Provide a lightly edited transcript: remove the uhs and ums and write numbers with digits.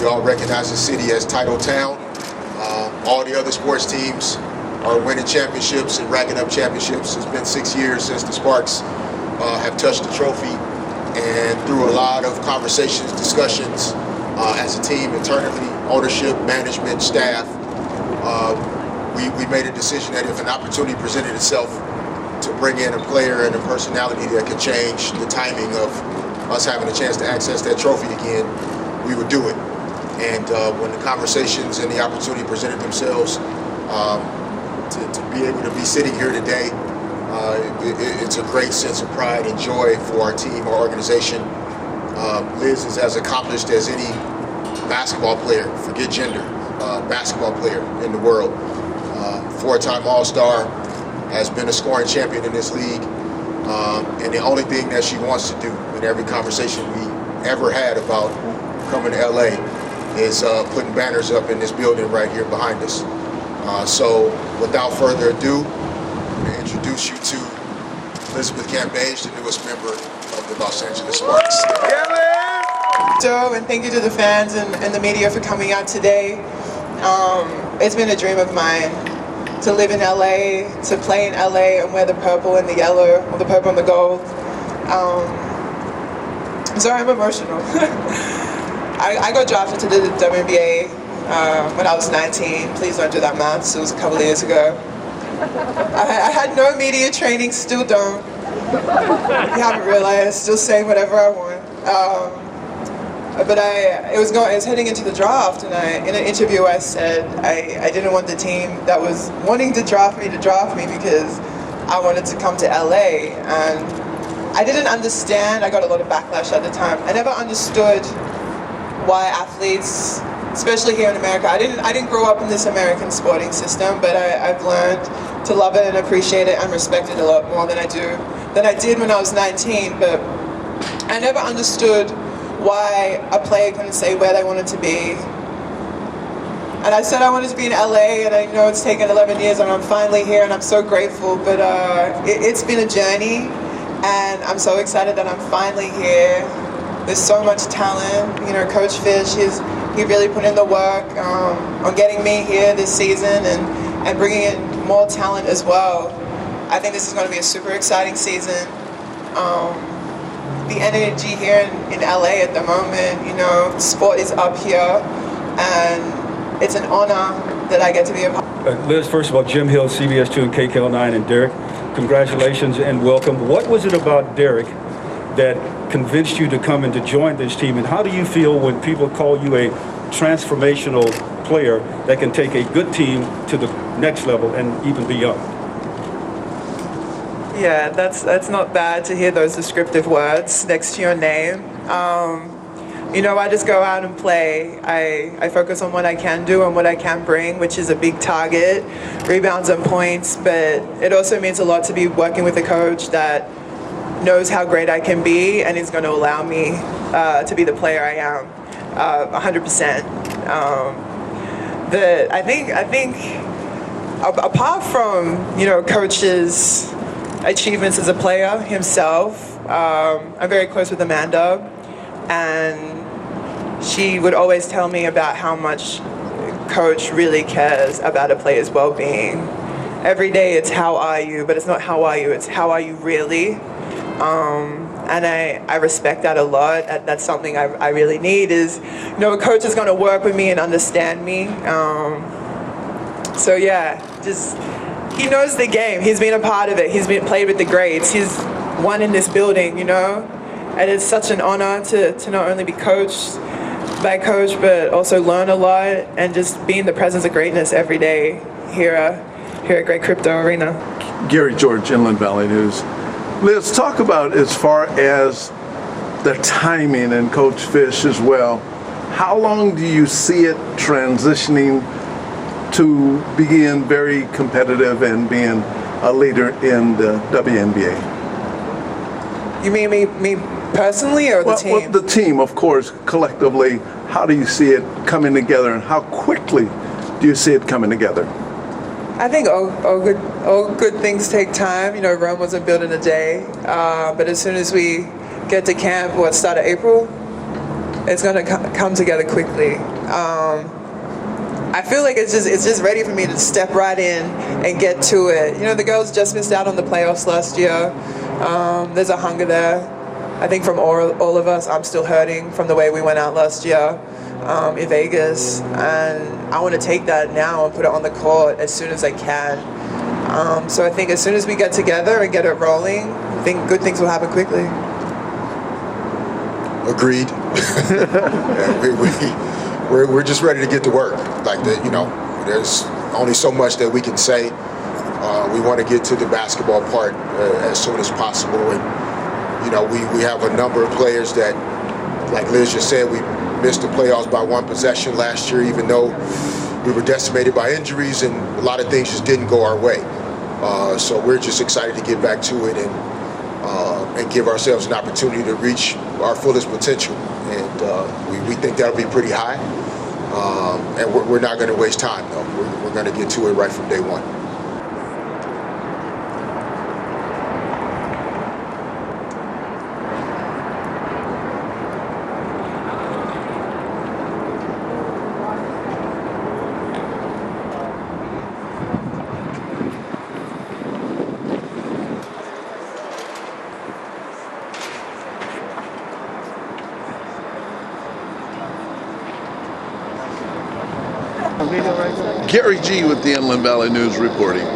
We all recognize the city as Title Town. All the other sports teams are winning championships and racking up championships. It's been 6 years since the Sparks have touched the trophy, and through a lot of conversations, discussions as a team internally, ownership, management, staff, we made a decision that if an opportunity presented itself to bring in a player and a personality that could change the timing of us having a chance to access that trophy again, we would do it. And when the conversations and the opportunity presented themselves, to be able to be sitting here today, it's a great sense of pride and joy for our team, our organization. Liz is as accomplished as any basketball player, forget gender, basketball player in the world. Four-time All-Star, has been a scoring champion in this league. And the only thing that she wants to do in every conversation we ever had about coming to LA is putting banners up in this building right here behind us. So without further ado, I'm going to introduce you to Elizabeth Cambage, the newest member of the Los Angeles Sparks. And thank you to the fans and the media for coming out today. It's been a dream of mine to live in LA, to play in LA and wear the purple and the yellow, or the purple and the gold. So I'm emotional. I got drafted to the WNBA when I was 19. Please don't do that math, it was a couple of years ago. I had no media training, still don't. You haven't realized, still saying whatever I want. But I was heading into the draft, and in an interview I said I didn't want the team that was wanting to draft me because I wanted to come to LA, and I didn't understand. I got a lot of backlash at the time. I never understood why athletes, especially here in America, I didn't grow up in this American sporting system, but I've learned to love it and appreciate it and respect it a lot more than I did when I was 19. But I never understood why a player couldn't say where they wanted to be. And I said I wanted to be in LA, and I know it's taken 11 years and I'm finally here and I'm so grateful, but it's been a journey, and I'm so excited that I'm finally here. There's so much talent. You know, Coach Fish, he really put in the work on getting me here this season and bringing in more talent as well. I think this is going to be a super exciting season. The energy here in LA at the moment, you know, sport is up here, and it's an honor that I get to be a part of. Liz, first of all, Jim Hill, CBS 2 and KCAL9, and Derek, congratulations and welcome. What was it about Derek that convinced you to come and to join this team, and how do you feel when people call you a transformational player that can take a good team to the next level and even beyond? Yeah, that's not bad to hear those descriptive words next to your name. You know, I just go out and play. I focus on what I can do and what I can bring, which is a big target, rebounds and points, but it also means a lot to be working with a coach that knows how great I can be and is going to allow me to be the player I am, 100%. But I think apart from, you know, Coach's achievements as a player himself, I'm very close with Amanda, and she would always tell me about how much Coach really cares about a player's well-being. Every day it's how are you, but it's not how are you, it's how are you really. And I respect that a lot. That's something I really need is, you know, a coach is going to work with me and understand me. So yeah, just, he knows the game. He's been a part of it. He's played with the greats. He's won in this building, you know? And it's such an honor to not only be coached by a coach, but also learn a lot and just be in the presence of greatness every day here at Great Crypto Arena. Gary George, Inland Valley News. Let's talk about, as far as the timing and Coach Fish as well, how long do you see it transitioning to being very competitive and being a leader in the WNBA? You mean me personally, or the team? Well, the team, of course, collectively. How do you see it coming together, and how quickly do you see it coming together? I think all good things take time. You know, Rome wasn't built in a day. But as soon as we get to camp, start of April? it's gonna come together quickly. I feel like it's just ready for me to step right in and get to it. You know, the girls just missed out on the playoffs last year. There's a hunger there. I think from all of us, I'm still hurting from the way we went out last year in Vegas, and I want to take that now and put it on the court as soon as I can. So I think as soon as we get together and get it rolling, I think good things will happen quickly. Agreed. Yeah, we're just ready to get to work. Like there's only so much that we can say. We want to get to the basketball part as soon as possible, and we have a number of players that, like Liz just said, we missed the playoffs by one possession last year, even though we were decimated by injuries and a lot of things just didn't go our way. So we're just excited to get back to it and give ourselves an opportunity to reach our fullest potential. And we think that'll be pretty high. And we're not going to waste time, though. We're going to get to it right from day one. Gary G. with the Inland Valley News reporting.